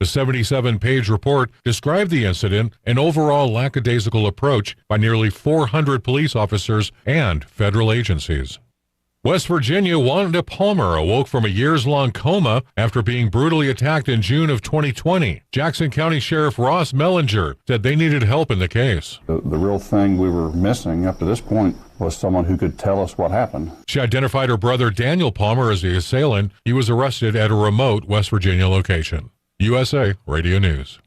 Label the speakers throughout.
Speaker 1: The 77-page report described the incident, an overall lackadaisical approach by nearly 400 police officers and federal agencies. West Virginia Wanda Palmer awoke from a years-long coma after being brutally attacked in June of 2020. Jackson County Sheriff Ross Mellinger said they needed help in the case.
Speaker 2: The real thing we were missing up to this point was someone who could tell us what happened.
Speaker 1: She identified her brother Daniel Palmer as the assailant. He was arrested at a remote West Virginia location. USA Radio News.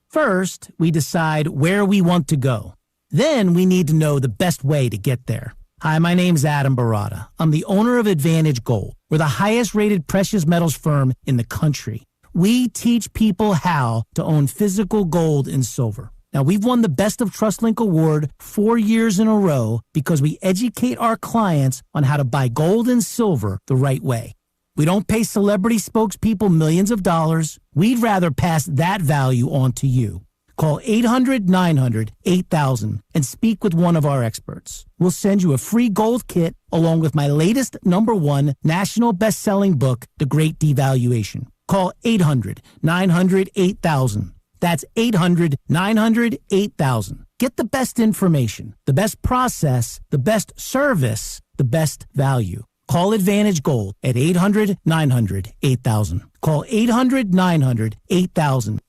Speaker 3: First, we decide where we want to go. Then we need to know the best way to get there. Hi, my name's Adam Barada. I'm the owner of Advantage Gold. We're the highest rated precious metals firm in the country. We teach people how to own physical gold and silver. Now, we've won the Best of TrustLink Award 4 years in a row because we educate our clients on how to buy gold and silver the right way. We don't pay celebrity spokespeople millions of dollars. We'd rather pass that value on to you. Call 800-900-8000 and speak with one of our experts. We'll send you a free gold kit along with my latest #1 national best-selling book, The Great Devaluation. Call 800-900-8000. That's 800-900-8000. Get the best information, the best process, the best service, the best value. Call Advantage Gold at 800-900-8000. Call 800-900-8000.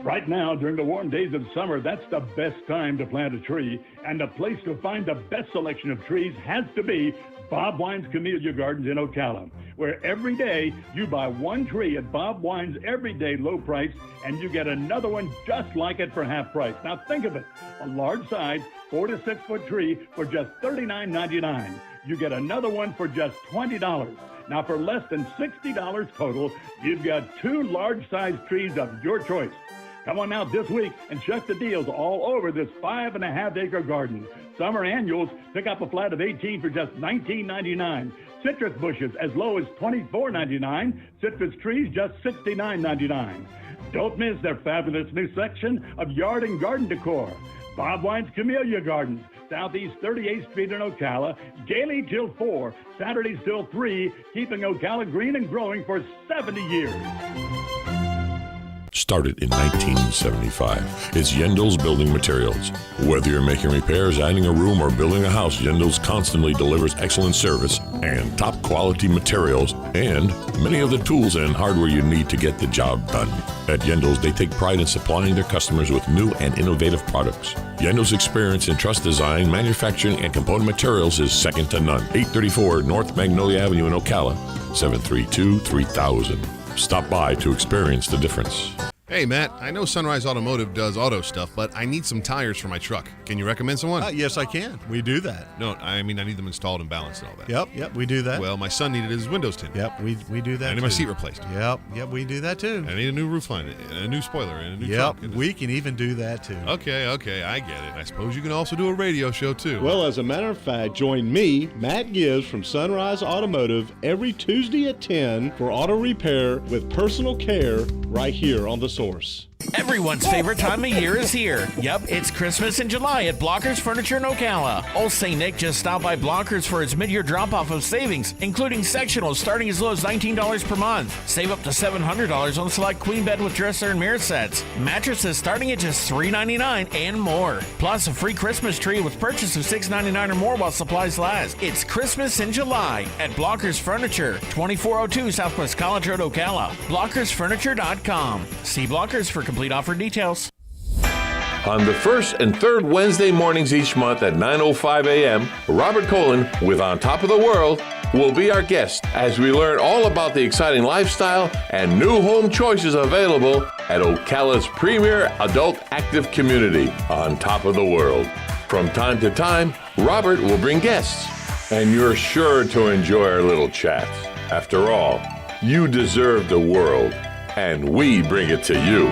Speaker 4: Right now, during the warm days of summer, that's the best time to plant a tree. And the place to find the best selection of trees has to be Bob Wine's Camellia Gardens in Ocala, where every day you buy one tree at Bob Wine's everyday low price, and you get another one just like it for half price. Now think of it, a large size 4 to 6 foot tree for just $39.99. You get another one for just $20. Now for less than $60 total, you've got 2 large-sized trees of your choice. Come on out this week and check the deals all over this 5.5-acre garden. Summer annuals, pick up a flat of 18 for just $19.99. Citrus bushes as low as $24.99. Citrus trees just $69.99. Don't miss their fabulous new section of yard and garden decor. Bob Wine's Camellia Gardens, Southeast 38th Street in Ocala, daily till 4, Saturdays till 3, keeping Ocala green and growing for 70 years.
Speaker 5: Started in 1975. It's Yendel's Building Materials. Whether you're making repairs, adding a room, or building a house, Yendel's constantly delivers excellent service and top quality materials and many of the tools and hardware you need to get the job done. At Yendel's, they take pride in supplying their customers with new and innovative products. Yendel's experience in truss design, manufacturing, and component materials is second to none. 834 North Magnolia Avenue in Ocala, 732-3000. Stop by to experience the difference.
Speaker 6: Hey, Matt, I know Sunrise Automotive does auto stuff, but I need some tires for my truck. Can you recommend someone?
Speaker 7: Yes, I can. We do that.
Speaker 6: No, I mean I need them installed and balanced and all that.
Speaker 7: Yep, we do that.
Speaker 6: Well, my son needed his windows tinted.
Speaker 7: Yep, we do that.
Speaker 6: I need my seat replaced.
Speaker 7: Yep, we do that too.
Speaker 6: I need a new roof line, and a new spoiler, and a new trunk.
Speaker 7: Yep, we can even do that too.
Speaker 6: Okay, I get it. I suppose you can also do a radio show too.
Speaker 8: Well, as a matter of fact, join me, Matt Gibbs from Sunrise Automotive, every Tuesday at 10 for auto repair with personal care right here on The Source.
Speaker 9: Everyone's favorite time of year is here. Yep, it's Christmas in July at Blockers Furniture in Ocala. Old St. Nick just stopped by Blockers for its mid-year drop-off of savings, including sectionals starting as low as $19 per month. Save up to $700 on select queen bed with dresser and mirror sets. Mattresses starting at just $3.99 and more. Plus a free Christmas tree with purchase of $6.99 or more while supplies last. It's Christmas in July at Blockers Furniture, 2402 Southwest College Road, Ocala. BlockersFurniture.com. See Blockers for complete offer details.
Speaker 5: On the first and third Wednesday mornings each month at 9:05 a.m., Robert Colin with On Top of the World will be our guest as we learn all about the exciting lifestyle and new home choices available at Ocala's premier adult active community, On Top of the World. From time to time, Robert will bring guests, and you're sure to enjoy our little chats. After all, you deserve the world, and we bring it to you.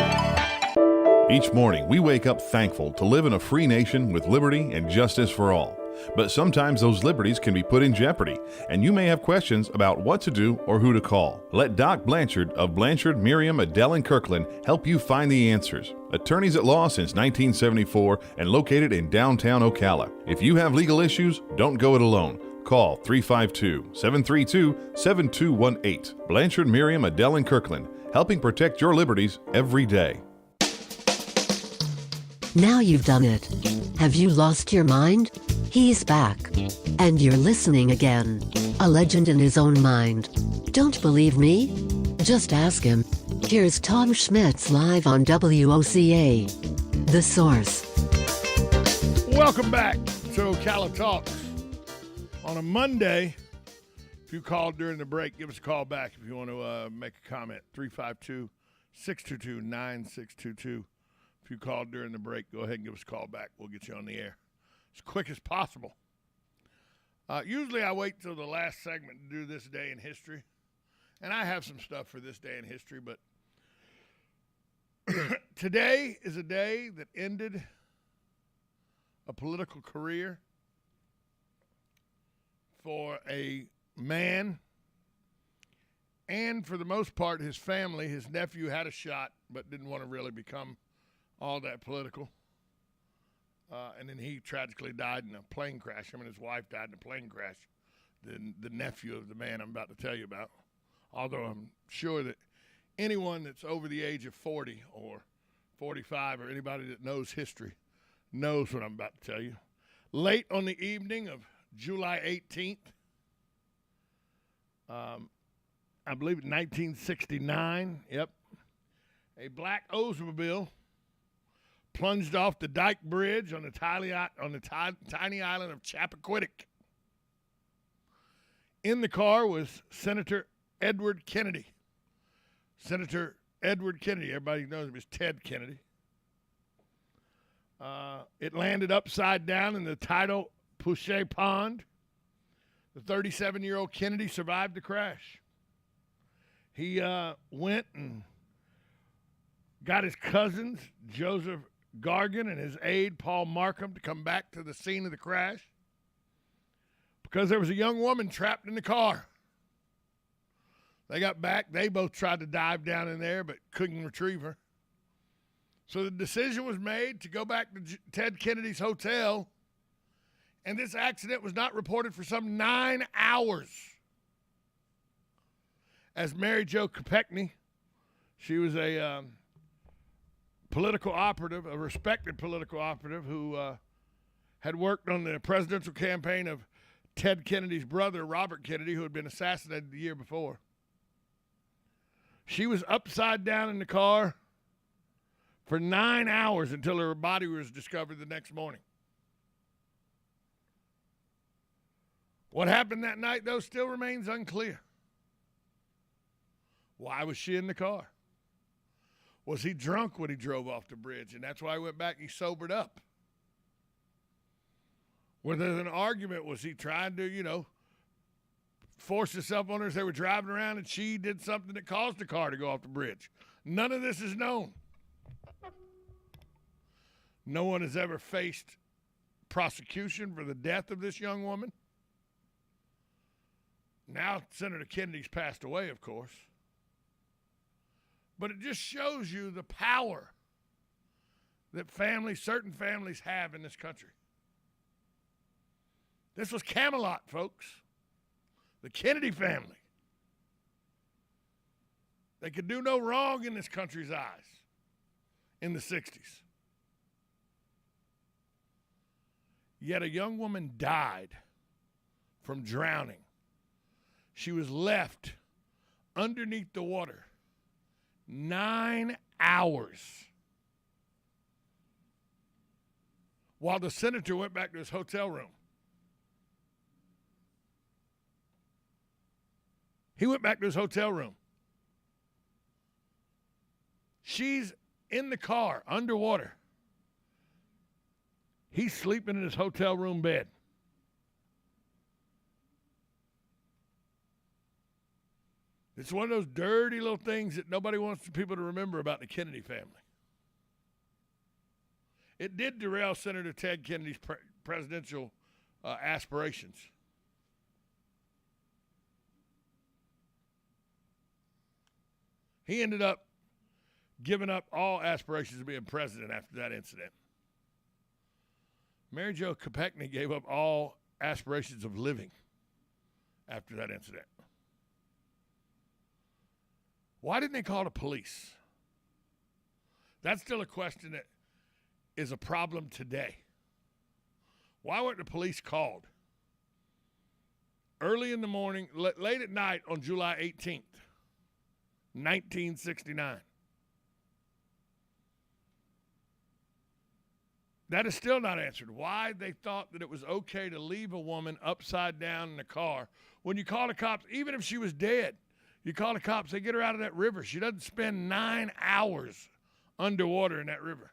Speaker 6: Each morning, we wake up thankful to live in a free nation with liberty and justice for all. But sometimes those liberties can be put in jeopardy, and you may have questions about what to do or who to call. Let Doc Blanchard of Blanchard, Miriam, Adele, and Kirkland help you find the answers. Attorneys at law since 1974 and located in downtown Ocala. If you have legal issues, don't go it alone. Call 352-732-7218. Blanchard, Miriam, Adele, and Kirkland, helping protect your liberties every day.
Speaker 10: Now you've done it. Have you lost your mind? He's back. And you're listening again. A legend in his own mind. Don't believe me? Just ask him. Here's Tom Schmitz live on WOCA. The Source.
Speaker 11: Welcome back to Ocala Talks. On a Monday, if you called during the break, give us a call back if you want to make a comment. 352-622-9622. If you called during the break, go ahead and give us a call back. We'll get you on the air as quick as possible. Usually I wait till the last segment to do this day in history. And I have some stuff for this day in history, but today is a day that ended a political career for a man, and for the most part, his family. His nephew had a shot, but didn't want to really become all that political. And then he tragically died in a plane crash. Him and his wife died in a plane crash. The nephew of the man I'm about to tell you about. Although I'm sure that anyone that's over the age of 40 or 45 or anybody that knows history knows what I'm about to tell you. Late on the evening of July 18th, I believe 1969, a black Oldsmobile plunged off the Dyke Bridge on the tiny island of Chappaquiddick. In the car was Senator Edward Kennedy. Senator Edward Kennedy, everybody knows him as Ted Kennedy. It landed upside down in the tidal Pouchet Pond. The 37-year-old Kennedy survived the crash. He went and got his cousins, Joseph Gargan, and his aide, Paul Markham, to come back to the scene of the crash because there was a young woman trapped in the car. They got back. They both tried to dive down in there but couldn't retrieve her. So the decision was made to go back to Ted Kennedy's hotel, and this accident was not reported for some 9 hours. As Mary Jo Kopechne, she was a political operative, a respected political operative who had worked on the presidential campaign of Ted Kennedy's brother, Robert Kennedy, who had been assassinated the year before. She was upside down in the car for 9 hours until her body was discovered the next morning. What happened that night, though, still remains unclear. Why was she in the car? Was he drunk when he drove off the bridge, and that's why he went back and he sobered up? Was there an argument? Was he trying to, force himself on her as they were driving around and she did something that caused the car to go off the bridge? None of this is known. No one has ever faced prosecution for the death of this young woman. Now Senator Kennedy's passed away, of course. But it just shows you the power that certain families have in this country. This was Camelot, folks. The Kennedy family. They could do no wrong in this country's eyes in the 60s. Yet a young woman died from drowning. She was left underneath the water 9 hours while the senator went back to his hotel room. He went back to his hotel room. She's in the car, underwater. He's sleeping in his hotel room bed. It's one of those dirty little things that nobody wants people to remember about the Kennedy family. It did derail Senator Ted Kennedy's presidential aspirations. He ended up giving up all aspirations of being president after that incident. Mary Jo Kopechne gave up all aspirations of living. after that incident. Why didn't they call the police? That's still a question that is a problem today. Why weren't the police called? Early in the morning, late at night on July 18th, 1969. That is still not answered. Why they thought that it was okay to leave a woman upside down in the car. When you call the cops, even if she was dead, you call the cops, they get her out of that river. She doesn't spend 9 hours underwater in that river.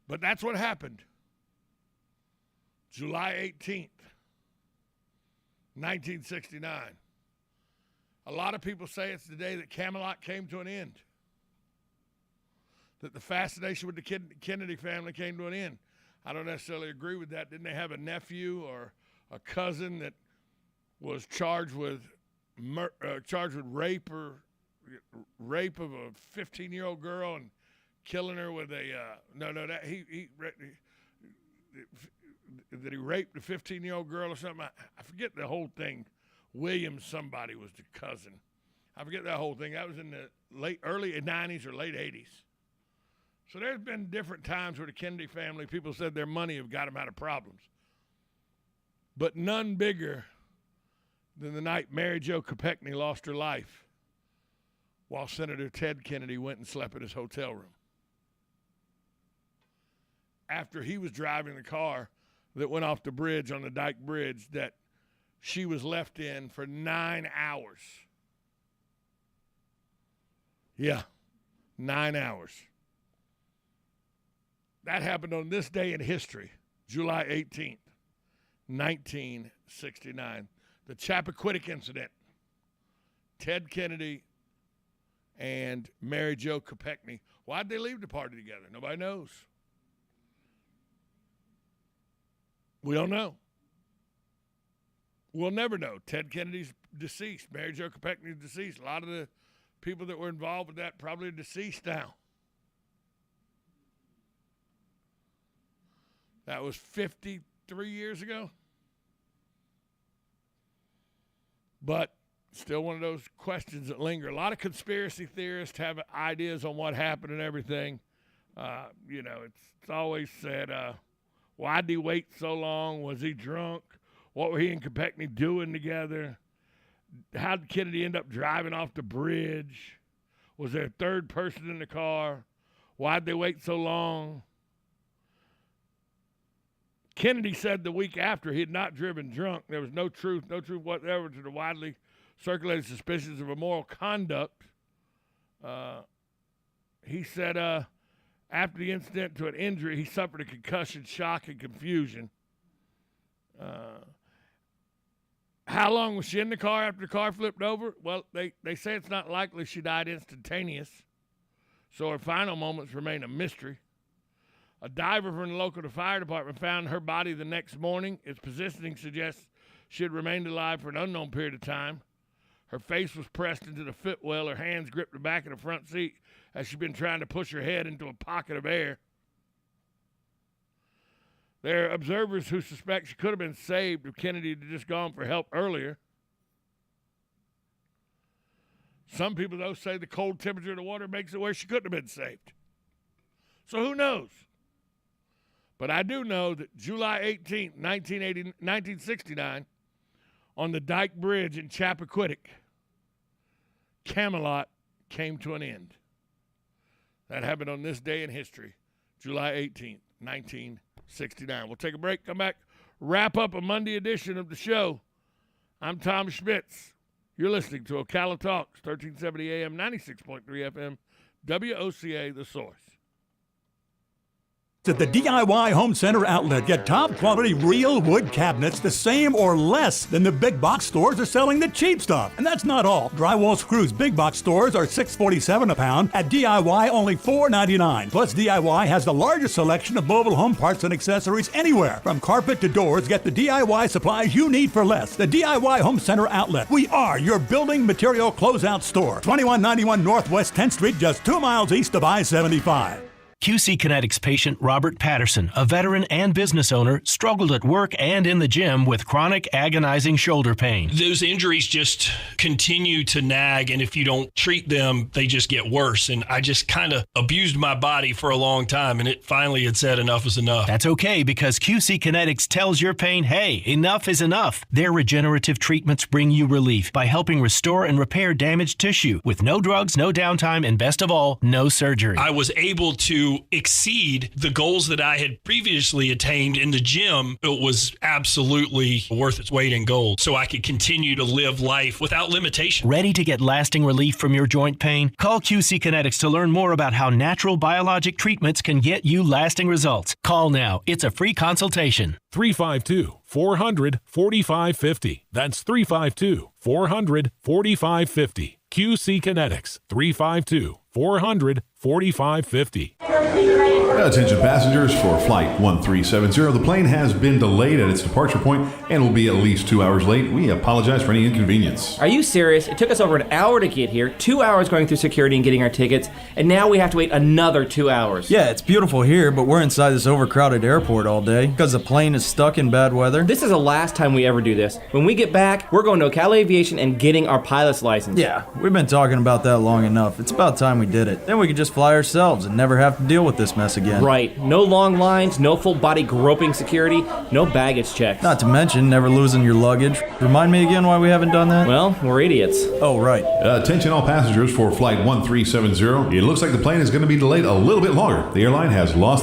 Speaker 11: But that's what happened. July 18th, 1969. A lot of people say it's the day that Camelot came to an end, that the fascination with the Kennedy family came to an end. I don't necessarily agree with that. Didn't they have a nephew or a cousin that was charged with rape of a 15-year-old girl and killing her with a that he raped a 15-year-old girl or something. I forget the whole thing. William somebody was the cousin. I forget that whole thing. That was in the early 90s or late 80s. So there's been different times where the Kennedy family, people said their money have got them out of problems. But none bigger than the night Mary Jo Kopechne lost her life while Senator Ted Kennedy went and slept at his hotel room. After he was driving the car that went off the bridge on the Dyke Bridge that she was left in for 9 hours. Yeah, 9 hours. That happened on this day in history, July 18th, 1969. The Chappaquiddick incident. Ted Kennedy and Mary Jo Kopechne. Why'd they leave the party together? Nobody knows. We don't know. We'll never know. Ted Kennedy's deceased. Mary Jo Kopechne's deceased. A lot of the people that were involved with that probably are deceased now. That was 53 years ago. But still one of those questions that linger. A lot of conspiracy theorists have ideas on what happened and everything. It's always said, why did he wait so long? Was he drunk? What were he and Kopechne doing together? How did Kennedy end up driving off the bridge? Was there a third person in the car? Why did they wait so long? Kennedy said the week after he had not driven drunk. There was no truth whatever to the widely circulated suspicions of immoral conduct. He said after the incident to an injury, he suffered a concussion, shock, and confusion. How long was she in the car after the car flipped over? Well, they say it's not likely she died instantaneous, so her final moments remain a mystery. A diver from the local fire department found her body the next morning. Its positioning suggests she had remained alive for an unknown period of time. Her face was pressed into the footwell. Her hands gripped the back of the front seat as she'd been trying to push her head into a pocket of air. There are observers who suspect she could have been saved if Kennedy had just gone for help earlier. Some people, though, say the cold temperature of the water makes it where she couldn't have been saved. So who knows? But I do know that July 18th, 1969, on the Dyke Bridge in Chappaquiddick, Camelot came to an end. That happened on this day in history, July 18th, 1969. We'll take a break, come back, wrap up a Monday edition of the show. I'm Tom Schmitz. You're listening to Ocala Talks, 1370 AM, 96.3 FM, WOCA, The Source.
Speaker 12: At the DIY Home Center outlet, get top quality real wood cabinets the same or less than the big box stores are selling the cheap stuff. And that's not all. Drywall screws big box stores are $6.47 a pound. At DIY, only $4.99. Plus, DIY has the largest selection of mobile home parts and accessories anywhere. From carpet to doors, get the DIY supplies you need for less. The DIY Home Center outlet. We are your building material closeout store. 2191 Northwest 10th Street, just 2 miles east of I-75.
Speaker 13: QC Kinetics patient Robert Patterson, a veteran and business owner, struggled at work and in the gym with chronic agonizing shoulder pain.
Speaker 14: Those injuries just continue to nag, and if you don't treat them, they just get worse. And I just kind of abused my body for a long time, and it finally had said enough is enough.
Speaker 13: That's okay, because QC Kinetics tells your pain, hey, enough is enough. Their regenerative treatments bring you relief by helping restore and repair damaged tissue with no drugs, no downtime, and best of all, no surgery.
Speaker 14: I was able to exceed the goals that I had previously attained in the gym. It was absolutely worth its weight in gold, so I could continue to live life without limitation.
Speaker 13: Ready to get lasting relief from your joint pain? Call QC Kinetics to learn more about how natural biologic treatments can get you lasting results. Call now. It's a free consultation.
Speaker 15: 352-400-4550. That's 352-400-4550. QC Kinetics, 352-400-4550.
Speaker 6: Attention passengers for Flight 1370. The plane has been delayed at its departure point and will be at least 2 hours late. We apologize for any inconvenience.
Speaker 16: Are you serious? It took us over an hour to get here, 2 hours going through security and getting our tickets, and now we have to wait another 2 hours.
Speaker 17: Yeah, it's beautiful here, but we're inside this overcrowded airport all day because the plane is stuck in bad weather.
Speaker 16: This is the last time we ever do this. When we get back, we're going to Ocala Aviation and getting our pilot's license.
Speaker 17: Yeah, we've been talking about that long enough. It's about time we did it. Then we could just fly ourselves and never have to deal with this mess again.
Speaker 16: Right. No long lines, no full body groping security, no baggage checks.
Speaker 17: Not to mention never losing your luggage. Remind me again why we haven't done that?
Speaker 16: Well, we're idiots.
Speaker 17: Oh, right.
Speaker 6: Attention all passengers for Flight 1370. It looks like the plane is going to be delayed a little bit longer. The airline has lost the